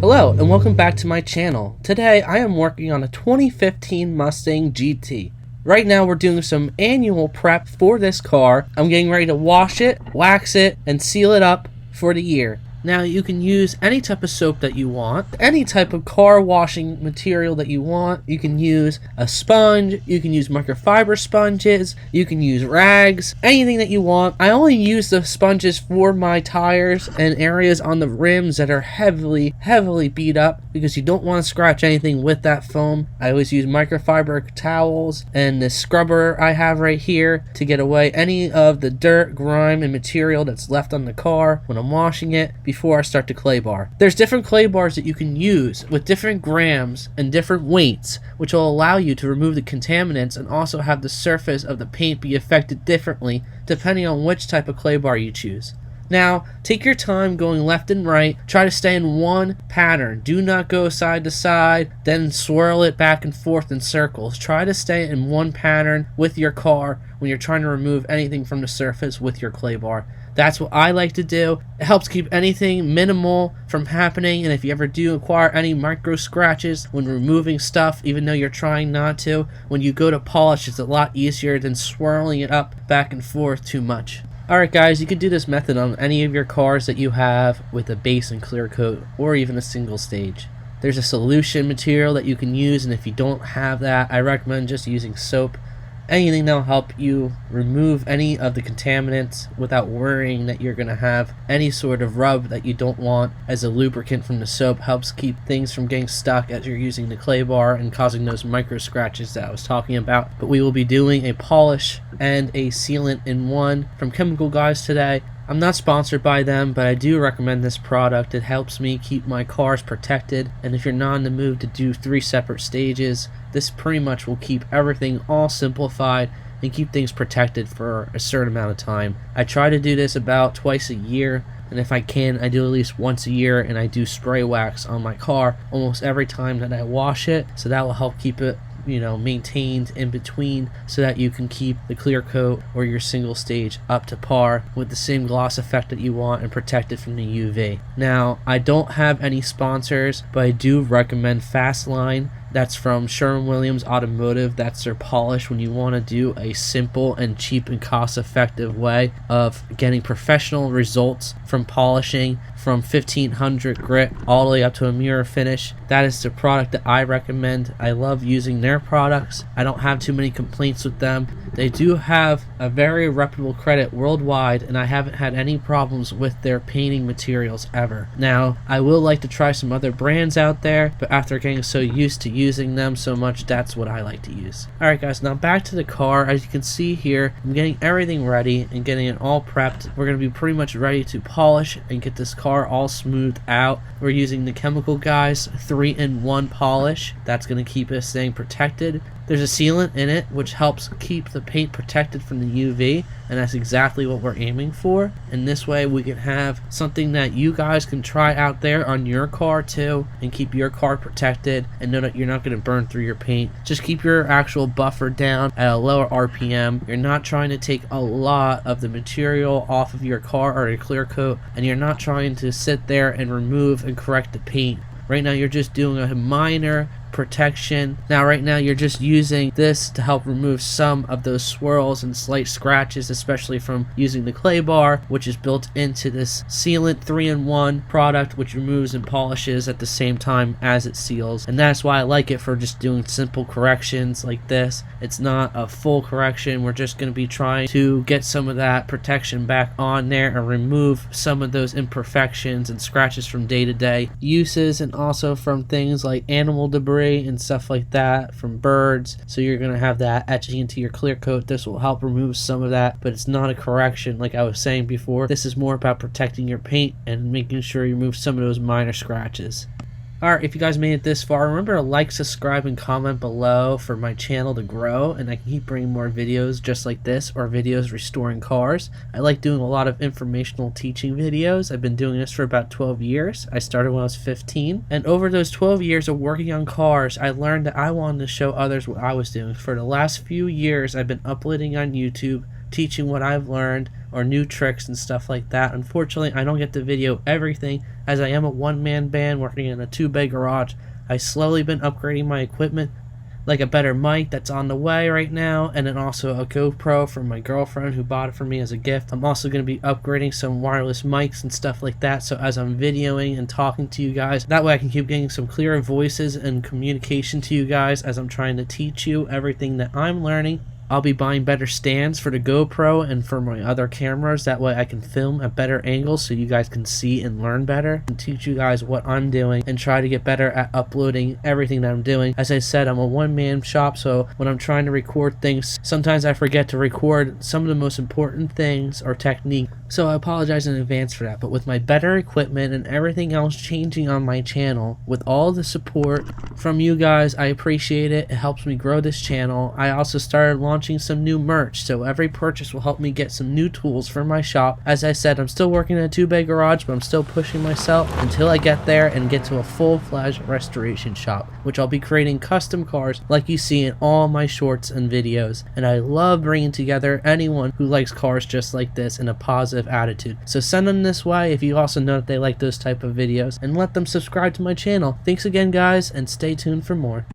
Hello and welcome back to my channel. Today I am working on a 2015 Mustang GT. Right now we're doing some annual prep for this car. I'm getting ready to wash it, wax it, and seal it up for the year. Now you can use any type of soap that you want, any type of car washing material that you want. You can use a sponge, you can use microfiber sponges, you can use rags, anything that you want. I only use the sponges for my tires and areas on the rims that are heavily beat up because you don't want to scratch anything with that foam. I always use microfiber towels and the scrubber I have right here to get away any of the dirt, grime, and material that's left on the car when I'm washing it before I start the clay bar. There's different clay bars that you can use with different grams and different weights, which will allow you to remove the contaminants and also have the surface of the paint be affected differently depending on which type of clay bar you choose. Now, take your time going left and right. Try to stay in one pattern. Do not go side to side, then swirl it back and forth in circles. Try to stay in one pattern with your car when you're trying to remove anything from the surface with your clay bar. That's what I like to do. It helps keep anything minimal from happening, and if you ever do acquire any micro scratches when removing stuff, even though you're trying not to, when you go to polish, it's a lot easier than swirling it up back and forth too much. Alright guys, you can do this method on any of your cars that you have with a base and clear coat or even a single stage. There's a solution material that you can use, and if you don't have that, I recommend just using soap. Anything that will help you remove any of the contaminants without worrying that you're going to have any sort of rub that you don't want, as a lubricant from the soap helps keep things from getting stuck as you're using the clay bar and causing those micro scratches that I was talking about. But we will be doing a polish and a sealant in one from Chemical Guys today. I'm not sponsored by them, but I do recommend this product. It helps me keep my cars protected, and if you're not in the mood to do 3 separate stages, this pretty much will keep everything all simplified and keep things protected for a certain amount of time. I try to do this about twice a year, and if I can, I do at least once a year, and I do spray wax on my car almost every time that I wash it, so that will help keep it maintained in between, so that you can keep the clear coat or your single stage up to par with the same gloss effect that you want and protect it from the UV. Now, I don't have any sponsors, but I do recommend Fastline. That's from Sherwin-Williams Automotive. That's their polish when you want to do a simple and cheap and cost-effective way of getting professional results from polishing from 1500 grit all the way up to a mirror finish. That is the product that I recommend. I love using their products. I don't have too many complaints with them. They do have a very reputable credit worldwide, and I haven't had any problems with their painting materials ever. Now, I will like to try some other brands out there, but after getting so used to using them so much, that's what I like to use. Alright guys, now back to the car. As you can see here, I'm getting everything ready and getting it all prepped. We're going to be pretty much ready to polish and get this car all smoothed out. We're using the Chemical Guys 3-in-1 polish. That's going to keep us staying protected. There's a sealant in it which helps keep the paint protected from the UV, and that's exactly what we're aiming for. And this way we can have something that you guys can try out there on your car too and keep your car protected and know that you're not going to burn through your paint. Just keep your actual buffer down at a lower RPM. You're not trying to take a lot of the material off of your car or your clear coat, and you're not trying to sit there and remove and correct the paint. Right now you're just doing a minor protection. Now right now you're just using this to help remove some of those swirls and slight scratches, especially from using the clay bar, which is built into this Sealant 3-in-1 product, which removes and polishes at the same time as it seals. And that's why I like it for just doing simple corrections like this. It's not a full correction. We're just going to be trying to get some of that protection back on there and remove some of those imperfections and scratches from day-to-day uses, and also from things like animal debris and stuff like that from birds. So you're going to have that etching into your clear coat. This will help remove some of that, but it's not a correction like I was saying before. This is more about protecting your paint and making sure you remove some of those minor scratches. Alright, if you guys made it this far, remember to like, subscribe, and comment below for my channel to grow, and I can keep bringing more videos just like this, or videos restoring cars. I like doing a lot of informational teaching videos. I've been doing this for about 12 years. I started when I was 15, and over those 12 years of working on cars, I learned that I wanted to show others what I was doing. For the last few years, I've been uploading on YouTube teaching what I've learned or new tricks and stuff like that. Unfortunately, I don't get to video everything as I am a one-man band working in a 2-bay garage. I've slowly been upgrading my equipment, like a better mic that's on the way right now, and then also a GoPro from my girlfriend who bought it for me as a gift. I'm also going to be upgrading some wireless mics and stuff like that, so as I'm videoing and talking to you guys, that way I can keep getting some clearer voices and communication to you guys as I'm trying to teach you everything that I'm learning. I'll be buying better stands for the GoPro and for my other cameras. That way I can film at better angles so you guys can see and learn better and teach you guys what I'm doing and try to get better at uploading everything that I'm doing. As I said, I'm a one-man shop, so when I'm trying to record things, sometimes I forget to record some of the most important things or technique. So I apologize in advance for that. But with my better equipment and everything else changing on my channel, with all the support from you guys, I appreciate it. It helps me grow this channel. I also started launching some new merch, so every purchase will help me get some new tools for my shop. As I said, I'm still working in a 2-bay garage, but I'm still pushing myself until I get there and get to a full-fledged restoration shop, which I'll be creating custom cars like you see in all my shorts and videos. And I love bringing together anyone who likes cars just like this in a positive attitude. So send them this way if you also know that they like those type of videos, and let them subscribe to my channel. Thanks again, guys, and stay tuned for more.